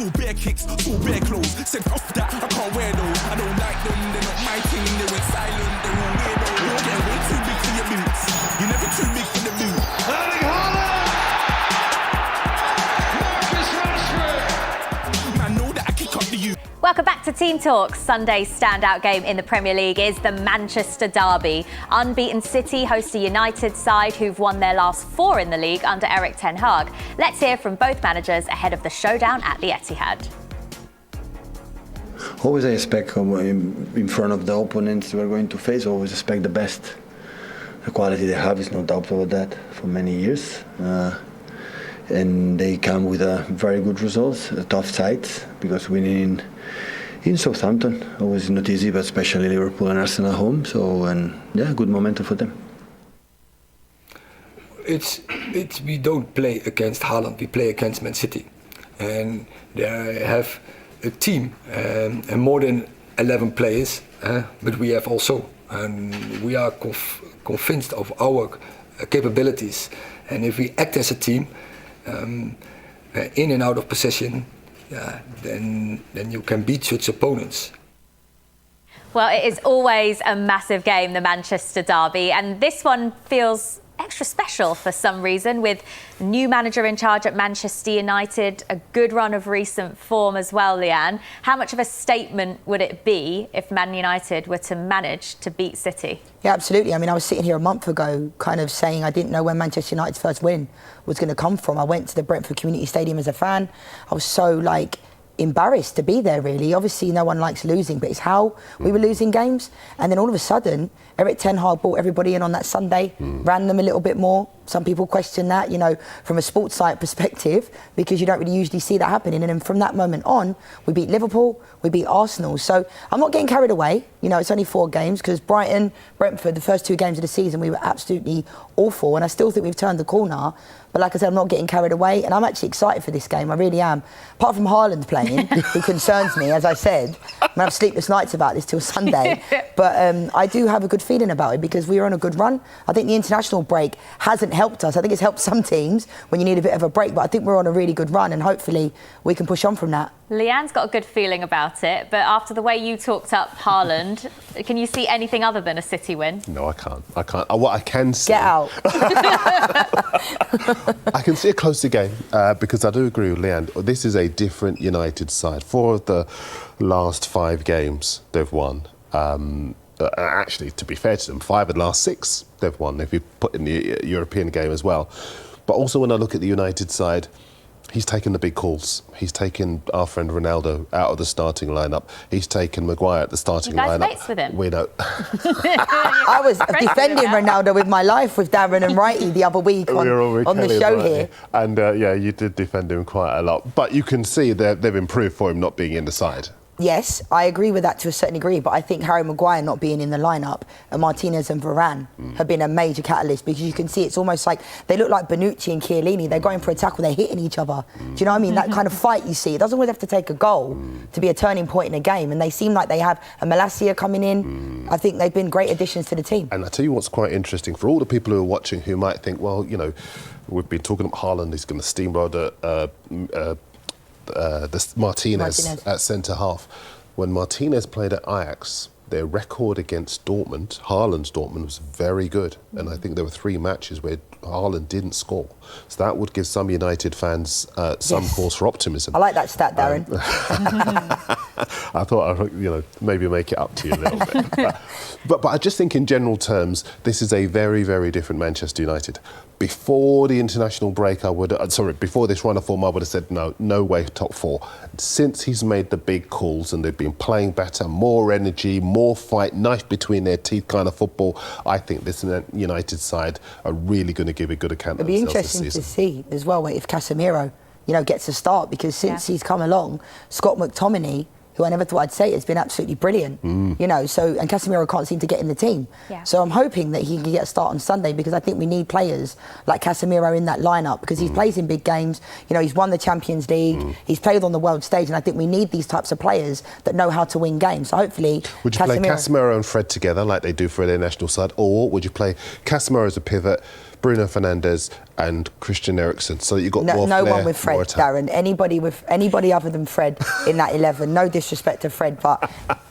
Full bare kicks, full bare clothes. Said off that, I can't wear those. I don't like them, they're not my team. They went silent, they're all weirdos. You're getting way too big for your boots. You're never too big for the boot. Erling Haaland! Marcus Rashford! Man, know that I kick up the you. Welcome back to Team Talk. Sunday's standout game in the Premier League is the Manchester Derby. Unbeaten City host a United side who've won their last 4 in the league under Erik ten Hag. Let's hear from both managers ahead of the showdown at the Etihad. Always I expect in front of the opponents we're going to face, always expect the best. The quality they have is no doubt about that for many years. And they come with very good results, tough sides, because winning in Southampton always not easy, but especially Liverpool and Arsenal at home. So, and yeah, good momentum for them. We don't play against Haaland, we play against Man City. And they have a team and more than 11 players, but we have also, and we are convinced of our capabilities. And if we act as a team, in and out of possession, then you can beat such opponents. Well, it is always a massive game, the Manchester Derby, and this one feels extra special for some reason, with new manager in charge at Manchester United, a good run of recent form as well, Leanne. How much of a statement would it be if Man United were to manage to beat City? Yeah, absolutely. I mean, I was sitting here a month ago kind of saying I didn't know when Manchester United's first win was going to come from. I went to the Brentford Community Stadium as a fan. I was so, embarrassed to be there, really. Obviously, no one likes losing, but it's how we were losing games. And then all of a sudden, Erik ten Hag brought everybody in on that Sunday, ran them a little bit more. Some people question that, from a sports site perspective, because you don't really usually see that happening. And then from that moment on, we beat Liverpool, we beat Arsenal. So I'm not getting carried away. It's only 4 games, because Brighton, Brentford, the first 2 games of the season, we were absolutely awful. And I still think we've turned the corner. But like I said, I'm not getting carried away, and I'm actually excited for this game. I really am. Apart from Haaland playing, who concerns me, as I said. I'm going to have sleepless nights about this till Sunday. But I do have a good feeling about it, because we are on a good run. I think the international break hasn't helped us. I think it's helped some teams when you need a bit of a break, but I think we're on a really good run, and hopefully we can push on from that. Leanne's got a good feeling about it, but after the way you talked up Haaland, can you see anything other than a City win? No, I can't. What I can see... Get out. I can see a closer game, because I do agree with Leanne. This is a different United side. 4 of the last 5 games they've won. Actually, to be fair to them, 5 of the last 6 they've won, if you put in the European game as well. But also when I look at the United side, he's taken the big calls. He's taken our friend Ronaldo out of the starting lineup. He's taken Maguire at the starting lineup. You guys mates with him? We know. I was defending Ronaldo with my life with Darren and Righty the other week on the show here. And you did defend him quite a lot. But you can see they've improved for him not being in the side. Yes, I agree with that to a certain degree, but I think Harry Maguire not being in the lineup and Martinez and Varane have been a major catalyst, because you can see it's almost like they look like Bonucci and Chiellini. They're going for a tackle, they're hitting each other. Do you know what I mean? That kind of fight you see. It doesn't always have to take a goal to be a turning point in a game, and they seem like they have a Malacia coming in. I think they've been great additions to the team. And I tell you what's quite interesting, for all the people who are watching who might think, well, we've been talking about Haaland, he's going to steamroll the Martinez at centre-half. When Martinez played at Ajax, their record against Dortmund, Haaland's Dortmund, was very good. And I think there were 3 matches where Haaland didn't score. So that would give some United fans some cause for optimism. I like that stat, Darren. I thought I'd maybe make it up to you a little bit. But I just think in general terms, this is a very, very different Manchester United. Before the international break, before this run of form, I would have said no way top 4. Since he's made the big calls and they've been playing better, more energy, more fight, knife between their teeth kind of football, I think this United side are really going to give a good account of themselves this season. It'd be interesting to see as well if Casemiro, gets a start, because since he's come along, Scott McTominay, who I never thought I'd say has been absolutely brilliant, and Casemiro can't seem to get in the team. Yeah. So I'm hoping that he can get a start on Sunday, because I think we need players like Casemiro in that lineup, because he plays in big games. He's won the Champions League, he's played on the world stage, and I think we need these types of players that know how to win games. So hopefully, would you play Casemiro and Fred together like they do for their national side, or would you play Casemiro as a pivot, Bruno Fernandes and Christian Eriksen, so that you've got more no flair, one with Fred, more attack. Darren. Anybody other than Fred in that 11. No disrespect to Fred, but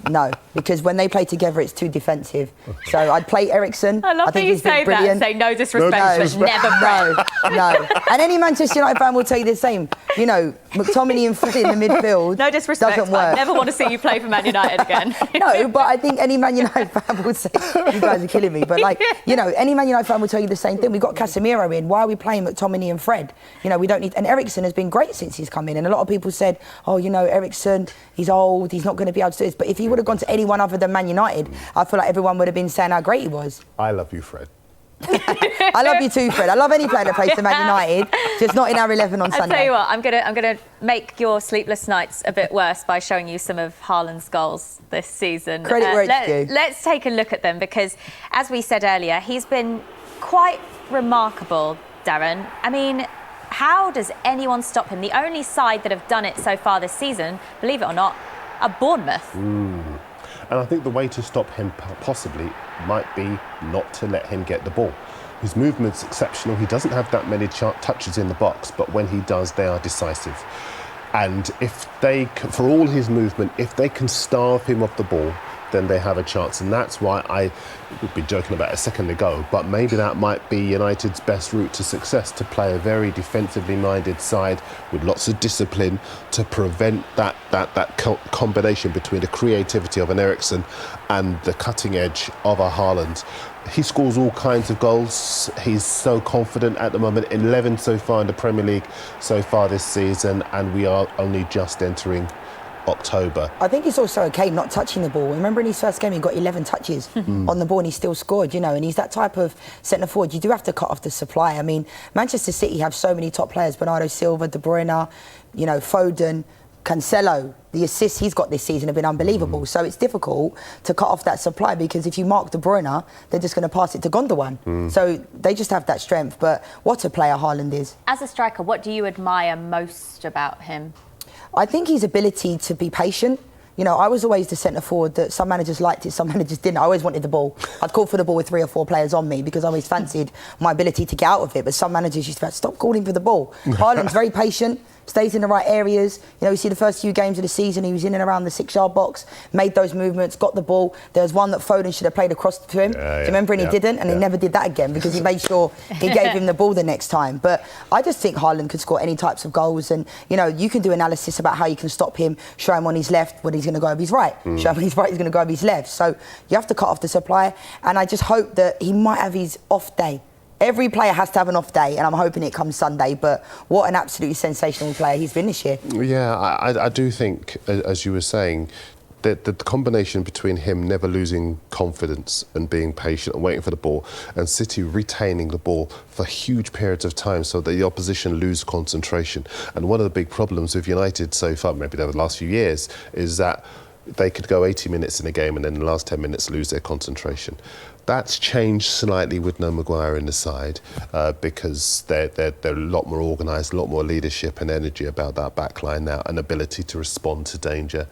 no, because when they play together, it's too defensive. So I'd play Eriksen. I love think that you he's been say brilliant. that. Say no disrespect, but never Fred. No. And any Manchester United fan will tell you the same. You know, McTominay and Fred in the midfield. No disrespect, doesn't but I work. never want to see you play for Man United again. No, but I think any Man United fan would say, you guys are killing me, but like, you know, any Man United fan will tell you the same thing. We've got Casemiro in. Why are we playing McTominay and Fred? You know, we don't need. And Eriksen has been great since he's come in. And a lot of people said, oh, you know, Eriksen, he's old, he's not going to be able to do this. But if he would have gone to anyone other than Man United, I feel like everyone would have been saying how great he was. I love you, Fred. I love you too, Fred. I love any player that plays for Man United, just not in our 11 on Sunday. I'll tell you what, I'm gonna make your sleepless nights a bit worse by showing you some of Haaland's goals this season. Credit where it's due. Let's take a look at them, because, as we said earlier, he's been quite remarkable, Darren. I mean, how does anyone stop him? The only side that have done it so far this season, believe it or not, are Bournemouth. And I think the way to stop him possibly might be not to let him get the ball. His movement's exceptional. He doesn't have that many touches in the box, but when he does, they are decisive. And if they, for all his movement, if they can starve him of the ball, then they have a chance. And that's why I would be joking about a second ago, but maybe that might be United's best route to success, to play a very defensively minded side with lots of discipline to prevent that combination between the creativity of an Eriksen and the cutting edge of a Haaland. He scores all kinds of goals. He's so confident at the moment. 11 so far in the Premier League so far this season, and we are only just entering October. I think it's also okay not touching the ball. Remember in his first game he got 11 touches on the ball and he still scored, you know, and he's that type of centre forward. You do have to cut off the supply. I mean, Manchester City have so many top players, Bernardo Silva, De Bruyne, you know, Foden, Cancelo. The assists he's got this season have been unbelievable. So it's difficult to cut off that supply, because if you mark De Bruyne, they're just going to pass it to Gundogan. So they just have that strength. But what a player Haaland is. As a striker, what do you admire most about him? I think his ability to be patient. You know, I was always the centre forward that some managers liked it, some managers didn't. I always wanted the ball. I'd call for the ball with 3 or 4 players on me, because I always fancied my ability to get out of it. But some managers used to say, stop calling for the ball. Haaland's very patient, stays in the right areas. You know, you see the first few games of the season, he was in and around the 6-yard box, made those movements, got the ball. There was one that Foden should have played across to him. Do you remember? And he didn't, and he never did that again, because he made sure he gave him the ball the next time. But I just think Haaland could score any types of goals, and, you know, you can do analysis about how you can stop him, show him on his left when he's going to go over his right, show him on his right, he's going to go over his left. So you have to cut off the supply, and I just hope that he might have his off day. Every player has to have an off day, and I'm hoping it comes Sunday. But what an absolutely sensational player he's been this year. Yeah, I do think, as you were saying, that the combination between him never losing confidence and being patient and waiting for the ball, and City retaining the ball for huge periods of time so that the opposition lose concentration. And one of the big problems with United so far, maybe over the last few years, is that they could go 80 minutes in a game and then in the last 10 minutes lose their concentration. That's changed slightly with no Maguire in the side, because they're a lot more organised, a lot more leadership and energy about that back line now, and ability to respond to danger.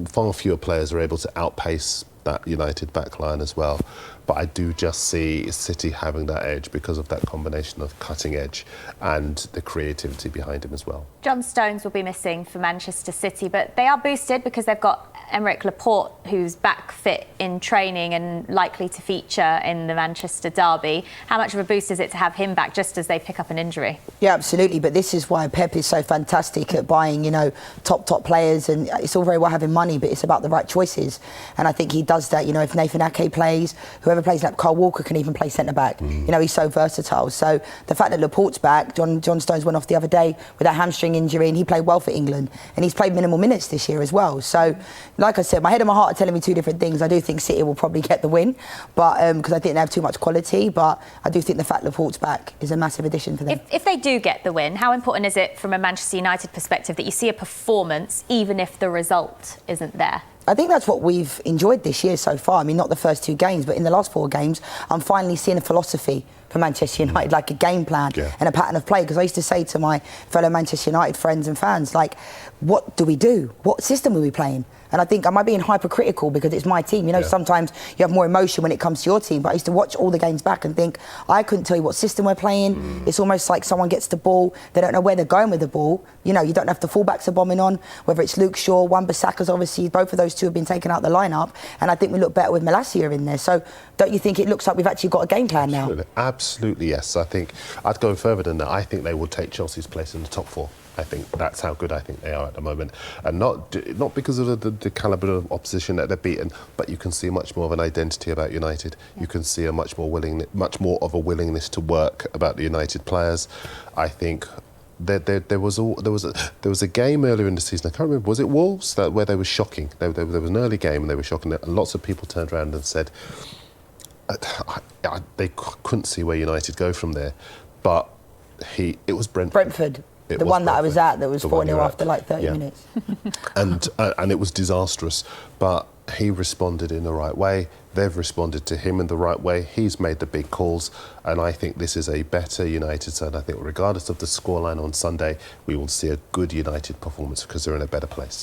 Far fewer players are able to outpace that United back line as well. But I do just see City having that edge because of that combination of cutting edge and the creativity behind him as well. John Stones will be missing for Manchester City, but they are boosted because they've got Aymeric Laporte, who's back fit in training and likely to feature in the Manchester derby. How much of a boost is it to have him back just as they pick up an injury? Yeah, absolutely. But this is why Pep is so fantastic at buying, you know, top players. And it's all very well having money, but it's about the right choices. And I think he does that. You know, if Nathan Ake plays, whoever plays, like Kyle Walker can even play centre-back. You know, he's so versatile. So the fact that Laporte's back, John Stones went off the other day with a hamstring injury, and he played well for England. And he's played minimal minutes this year as well. So, like I said, my head and my heart are telling me two different things. I do think City will probably get the win, but because I think they have too much quality. But I do think the fact Laporte's back is a massive addition for them. If they do get the win, how important is it from a Manchester United perspective that you see a performance even if the result isn't there? I think that's what we've enjoyed this year so far. I mean, not the first 2 games, but in the last 4 games, I'm finally seeing a philosophy for Manchester United, like a game plan and a pattern of play. Because I used to say to my fellow Manchester United friends and fans, like, what do we do? What system are we playing? And I think, am I being hypercritical because it's my team? You know, sometimes you have more emotion when it comes to your team, but I used to watch all the games back and think, I couldn't tell you what system we're playing. It's almost like someone gets the ball, they don't know where they're going with the ball. You know, you don't know if the fullbacks are bombing on, whether it's Luke Shaw, Wan-Bissaka's obviously, both of those two have been taken out of the lineup, and I think we look better with Malacia in there. So don't you think it looks like we've actually got a game plan now? Absolutely, yes. I think I'd go further than that. I think they will take Chelsea's place in the top 4. I think that's how good I think they are at the moment, and not because of the calibre of opposition that they're beaten, but you can see much more of an identity about United. You can see a much more of a willingness to work about the United players. I think there was a game earlier in the season. I can't remember. Was it Wolves where they were shocking? There was an early game and they were shocking, and lots of people turned around and said they couldn't see where United go from there, but it was Brentford. The one that I was at that was 4-0 after like 30 minutes. and it was disastrous. But he responded in the right way. They've responded to him in the right way. He's made the big calls. And I think this is a better United side. I think regardless of the scoreline on Sunday, we will see a good United performance because they're in a better place.